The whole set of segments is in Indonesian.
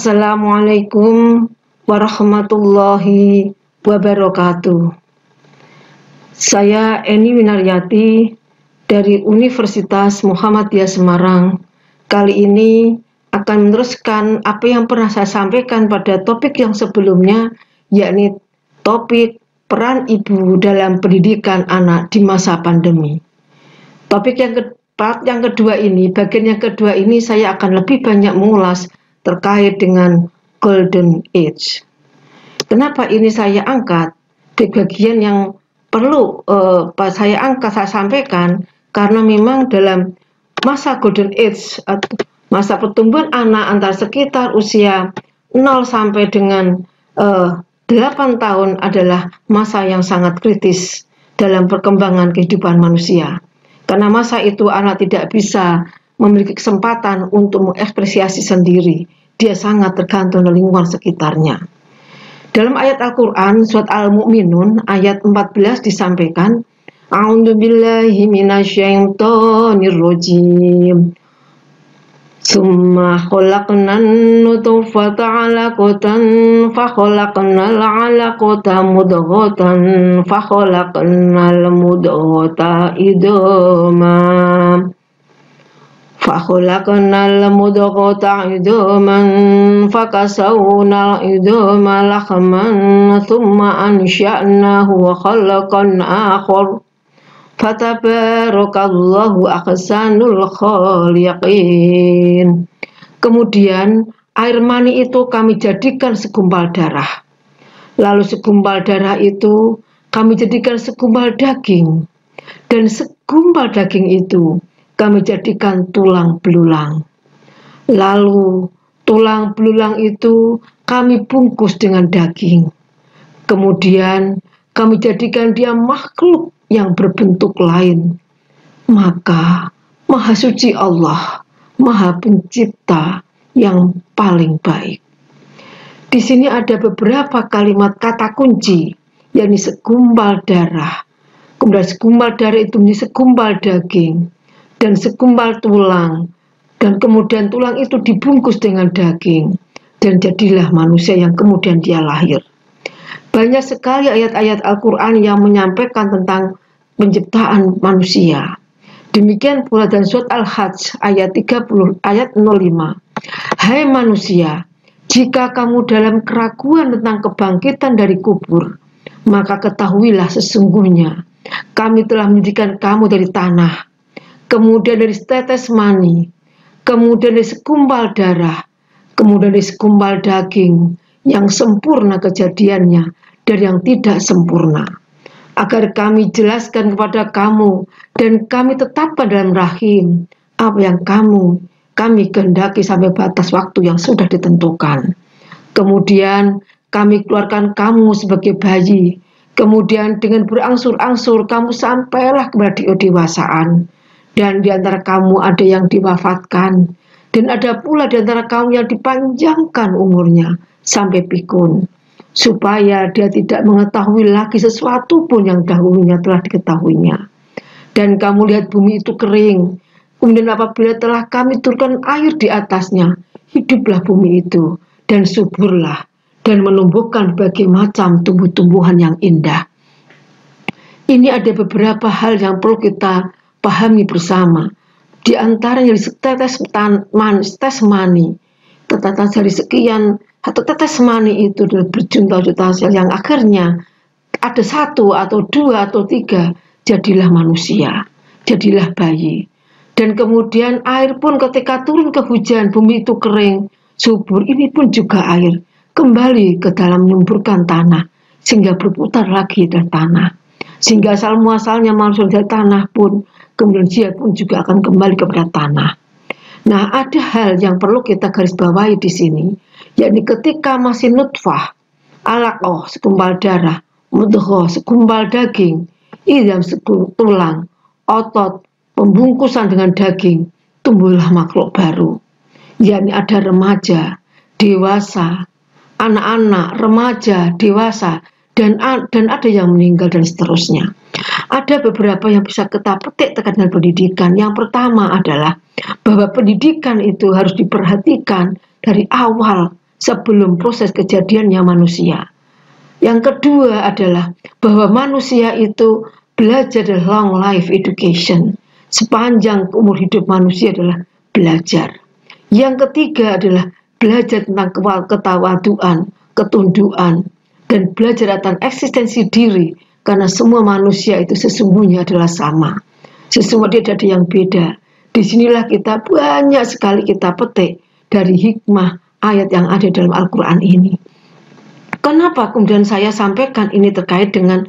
Assalamualaikum warahmatullahi wabarakatuh. Saya Eni Winaryati dari Universitas Muhammadiyah Semarang. Kali ini akan meneruskan apa yang pernah saya sampaikan pada topik yang sebelumnya, yakni topik peran ibu dalam pendidikan anak di masa pandemi. Topik yang kedua ini, bagian yang kedua ini saya akan lebih banyak mengulas terkait dengan Golden Age. Kenapa ini saya angkat di bagian yang perlu saya sampaikan, karena memang dalam masa Golden Age atau masa pertumbuhan anak antara sekitar usia 0 sampai dengan 8 tahun adalah masa yang sangat kritis dalam perkembangan kehidupan manusia. Karena masa itu anak tidak bisa memiliki kesempatan untuk mengekspresiasi sendiri. Dia sangat tergantung dari lingkungan sekitarnya. Dalam ayat Al-Quran, surat Al-Mu'minun, ayat 14 disampaikan, A'udzubillahi minasyaitonir rajim. Summa khalaqnan nutfata 'alaqatan fa khalaqnal 'alaqata mudghatan fa khalaqnal mudghata idhaman fa khalaqnal mudghata idhaman fa kasawnal idhama lahman thumma ansha'nahu khalqan akhar fatabarakallahu ahsanul khaliqin. Kemudian air mani itu kami jadikan segumpal darah. Lalu segumpal darah itu kami jadikan segumpal daging. Dan segumpal daging itu kami jadikan tulang belulang. Lalu tulang belulang itu kami bungkus dengan daging. Kemudian kami jadikan dia makhluk yang berbentuk lain. Maka Maha Suci Allah, Maha Pencipta yang paling baik. Di sini ada beberapa kalimat kata kunci, yakni segumpal darah. Kemudian segumpal darah itu menjadi segumpal daging dan segumpal tulang. Dan kemudian tulang itu dibungkus dengan daging. Dan jadilah manusia yang kemudian dia lahir. Banyak sekali ayat-ayat Al-Quran yang menyampaikan tentang penciptaan manusia. Demikian pula dalam surat Al-Hajj ayat 05. Hai manusia, jika kamu dalam keraguan tentang kebangkitan dari kubur, maka ketahuilah sesungguhnya kami telah menjadikan kamu dari tanah, kemudian dari setetes mani, kemudian dari segumpal darah, kemudian dari segumpal daging, yang sempurna kejadiannya dari yang tidak sempurna, agar kami jelaskan kepada kamu dan kami tetapkan dalam rahim apa yang kami kehendaki sampai batas waktu yang sudah ditentukan. Kemudian kami keluarkan kamu sebagai bayi, kemudian dengan berangsur-angsur kamu sampailah kepada kedewasaan, dan di antara kamu ada yang diwafatkan, dan ada pula di antara kamu yang dipanjangkan umurnya sampai pikun, supaya dia tidak mengetahui lagi sesuatu pun yang dahulunya telah diketahuinya. Dan kamu lihat bumi itu kering, kemudian apabila telah kami turunkan air di atasnya, hiduplah bumi itu, dan suburlah, dan menumbuhkan berbagai macam tumbuh-tumbuhan yang indah. Ini ada beberapa hal yang perlu kita pahami bersama. Di antaranya tetes mani, tetes dari sekian atau tetes mani itu berjuta-juta sel yang akhirnya ada 1 atau 2 atau 3 jadilah manusia, jadilah bayi. Dan kemudian air pun ketika turun ke hujan, bumi itu kering, subur, ini pun juga air kembali ke dalam menyemburkan tanah sehingga berputar lagi dari tanah, sehingga asal muasalnya manusia dari tanah pun kemudian dia pun juga akan kembali kepada tanah. Nah, ada hal yang perlu kita garis bawahi di sini, yakni ketika masih nutfah, alaqah segumpal darah, mudghah segumpal daging, idam segumpal tulang, otot, pembungkusan dengan daging, tumbuhlah makhluk baru, yakni ada remaja, dewasa, anak-anak, remaja, dewasa, dan ada yang meninggal dan seterusnya. Ada beberapa yang bisa kita petik terkait dengan pendidikan. Yang pertama adalah bahwa pendidikan itu harus diperhatikan dari awal sebelum proses kejadiannya manusia. Yang kedua adalah bahwa manusia itu belajar the long life education. Sepanjang umur hidup manusia adalah belajar. Yang ketiga adalah belajar tentang ketawaduan, ketundukan, dan belajar tentang eksistensi diri, karena semua manusia itu sesungguhnya adalah sama. Sesungguhnya tidak ada yang beda. Disinilah kita banyak sekali kita petik dari hikmah ayat yang ada dalam Al-Quran ini. Kenapa kemudian saya sampaikan ini terkait dengan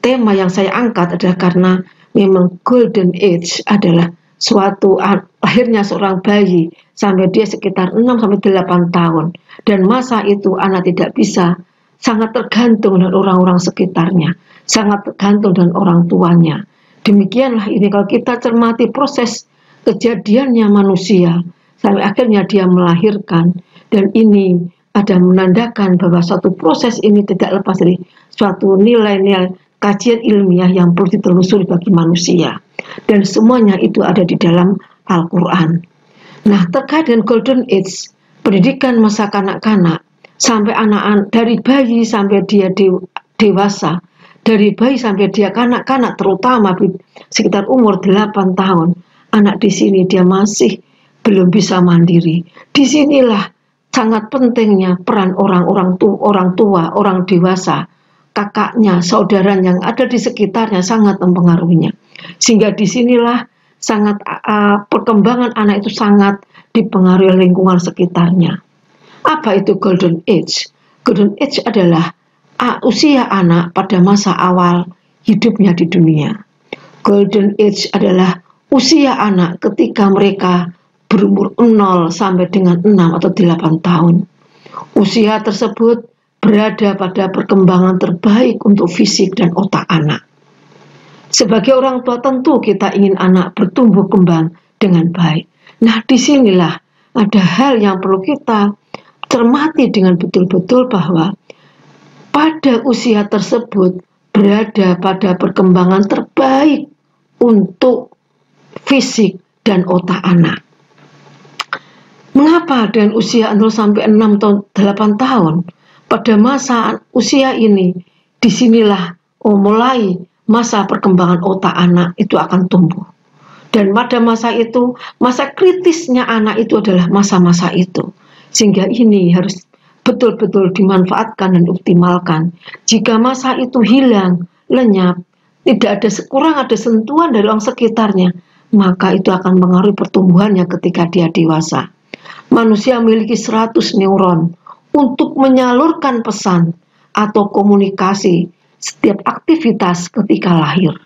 tema yang saya angkat adalah karena memang golden age adalah suatu lahirnya seorang bayi sampai dia sekitar 6-8 tahun, dan masa itu anak tidak bisa, sangat tergantung dengan orang-orang sekitarnya, sangat tergantung dengan orang tuanya. Demikianlah ini kalau kita cermati proses kejadiannya manusia sampai akhirnya dia melahirkan, dan ini ada menandakan bahwa suatu proses ini tidak lepas dari suatu nilai-nilai kajian ilmiah yang perlu ditelusuri bagi manusia, dan semuanya itu ada di dalam Al-Quran. Nah, terkait dengan golden age, pendidikan masa kanak-kanak sampai anak-anak, dari bayi sampai dia dewasa, dari bayi sampai dia kanak-kanak, terutama sekitar umur 8 tahun, anak di sini dia masih belum bisa mandiri. Disinilah sangat pentingnya peran orang tua, orang dewasa, kakaknya, saudaranya yang ada di sekitarnya sangat mempengaruhinya. Sehingga disinilah sangat perkembangan anak itu sangat dipengaruhi lingkungan sekitarnya. Apa itu golden age? Golden age adalah usia anak pada masa awal hidupnya di dunia. Golden age adalah usia anak ketika mereka berumur 0 sampai dengan 6 atau 8 tahun. Usia tersebut berada pada perkembangan terbaik untuk fisik dan otak anak. Sebagai orang tua tentu kita ingin anak bertumbuh kembang dengan baik. Nah, disinilah ada hal yang perlu kita cermati dengan betul-betul, bahwa pada usia tersebut berada pada perkembangan terbaik untuk fisik dan otak anak. Mengapa dengan usia 0 sampai 6 atau 8 tahun? Pada masa usia ini, disinilah mulai masa perkembangan otak anak itu akan tumbuh. Dan pada masa itu, masa kritisnya anak itu adalah masa-masa itu. Sehingga ini harus betul-betul dimanfaatkan dan optimalkan. Jika masa itu hilang, lenyap, tidak ada kurang ada sentuhan dari orang sekitarnya, maka itu akan mengaruhi pertumbuhannya ketika dia dewasa. Manusia memiliki 100 neuron untuk menyalurkan pesan atau komunikasi setiap aktivitas ketika lahir.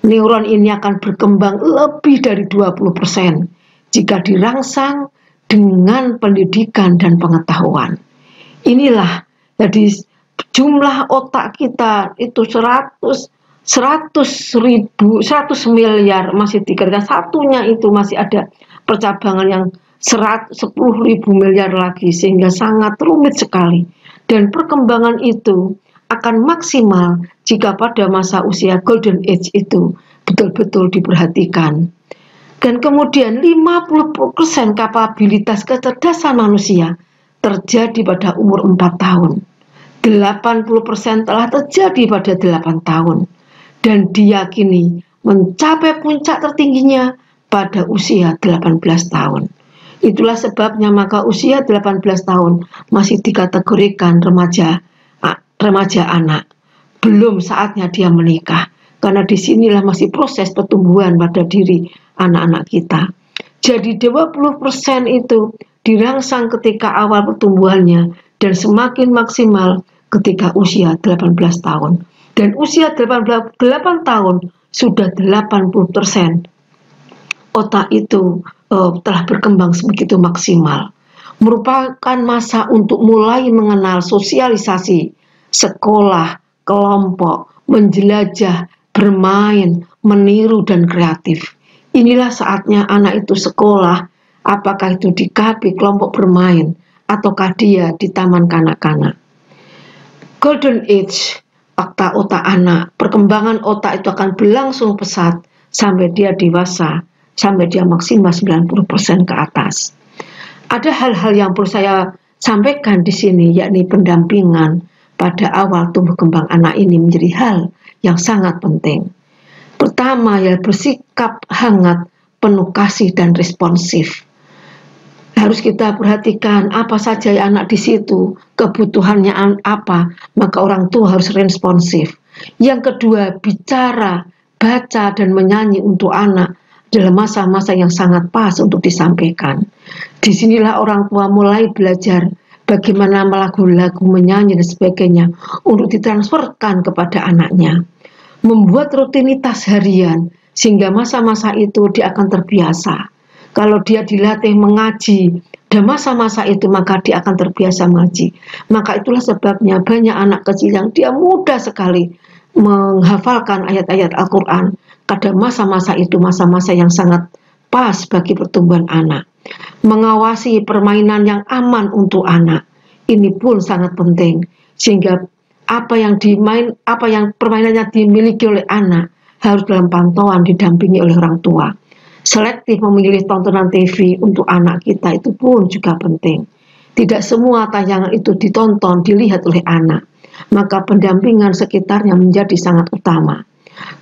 Neuron ini akan berkembang lebih dari 20% jika dirangsang dengan pendidikan dan pengetahuan. Inilah jadi jumlah otak kita itu 100 miliar masih dikatakan satunya itu masih ada percabangan yang 10.000 miliar lagi, sehingga sangat rumit sekali. Dan perkembangan itu akan maksimal jika pada masa usia golden age itu betul-betul diperhatikan. Dan kemudian 50% kapabilitas kecerdasan manusia terjadi pada umur 4 tahun. 80% telah terjadi pada 8 tahun. Dan diyakini mencapai puncak tertingginya pada usia 18 tahun. Itulah sebabnya maka usia 18 tahun masih dikategorikan remaja anak. Belum saatnya dia menikah, karena disinilah masih proses pertumbuhan pada diri anak-anak kita. Jadi 20% itu dirangsang ketika awal pertumbuhannya dan semakin maksimal ketika usia 18 tahun. Dan usia 8 tahun sudah 80% otak itu telah berkembang sebegitu maksimal. Merupakan masa untuk mulai mengenal sosialisasi, sekolah, kelompok, menjelajah, bermain, meniru, dan kreatif. Inilah saatnya anak itu sekolah, apakah itu di KB, kelompok bermain, ataukah dia di taman kanak-kanak. Golden age, otak anak, perkembangan otak itu akan berlangsung pesat sampai dia dewasa, sampai dia maksimal 90% ke atas. Ada hal-hal yang perlu saya sampaikan di sini, yakni pendampingan pada awal tumbuh kembang anak ini menjadi hal yang sangat penting. Pertama, ya bersikap hangat, penuh kasih dan responsif. Harus kita perhatikan apa saja anak di situ, kebutuhannya apa, maka orang tua harus responsif. Yang kedua, bicara, baca dan menyanyi untuk anak dalam masa-masa yang sangat pas untuk disampaikan. Disinilah orang tua mulai belajar bagaimana lagu-lagu, menyanyi dan sebagainya untuk ditransferkan kepada anaknya. Membuat rutinitas harian sehingga masa-masa itu dia akan terbiasa. Kalau dia dilatih mengaji dan masa-masa itu maka dia akan terbiasa mengaji. Maka itulah sebabnya banyak anak kecil yang dia mudah sekali menghafalkan ayat-ayat Al-Quran. Pada masa-masa itu masa-masa yang sangat pas bagi pertumbuhan anak. Mengawasi permainan yang aman untuk anak. Ini pun sangat penting sehingga apa yang permainannya dimiliki oleh anak harus dalam pantauan didampingi oleh orang tua. Selektif memilih tontonan TV untuk anak kita itu pun juga penting. Tidak semua tayangan itu ditonton, dilihat oleh anak. Maka pendampingan sekitarnya menjadi sangat utama.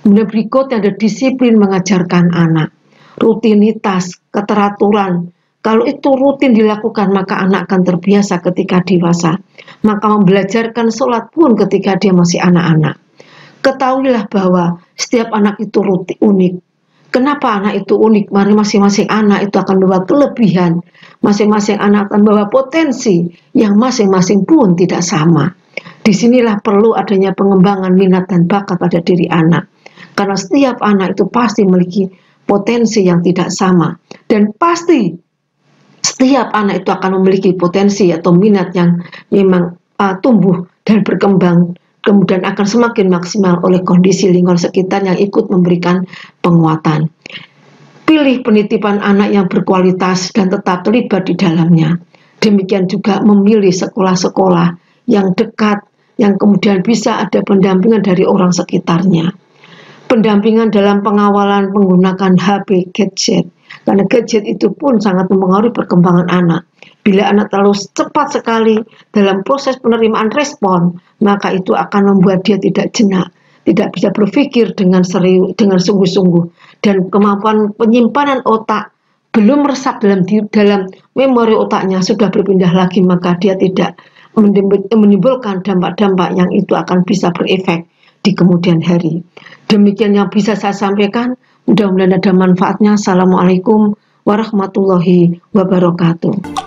Kemudian berikutnya ada disiplin mengajarkan anak. Rutinitas, keteraturan. Kalau itu rutin dilakukan maka anak akan terbiasa ketika dewasa. Maka membelajarkan sholat pun ketika dia masih anak-anak. Ketahuilah bahwa setiap anak itu unik. Kenapa anak itu unik? Mari masing-masing anak itu akan membawa kelebihan. Masing-masing anak akan membawa potensi yang masing-masing pun tidak sama. Disinilah perlu adanya pengembangan minat dan bakat pada diri anak. Karena setiap anak itu pasti memiliki potensi yang tidak sama. Dan pasti setiap anak itu akan memiliki potensi atau minat yang memang tumbuh dan berkembang. Kemudian akan semakin maksimal oleh kondisi lingkungan sekitar yang ikut memberikan penguatan. Pilih penitipan anak yang berkualitas dan tetap terlibat di dalamnya. Demikian juga memilih sekolah-sekolah yang dekat, yang kemudian bisa ada pendampingan dari orang sekitarnya. Pendampingan dalam pengawalan menggunakan HP, gadget. Karena gadget itu pun sangat mempengaruhi perkembangan anak. Bila anak terlalu cepat sekali dalam proses penerimaan respon, maka itu akan membuat dia tidak jenak, tidak bisa berpikir dengan serius, dengan sungguh-sungguh, dan kemampuan penyimpanan otak belum meresap dalam memori otaknya sudah berpindah lagi, maka dia tidak menimbulkan dampak-dampak yang itu akan bisa berefek di kemudian hari. Demikian yang bisa saya sampaikan. Mudah-mudahan ada manfaatnya. Assalamualaikum warahmatullahi wabarakatuh.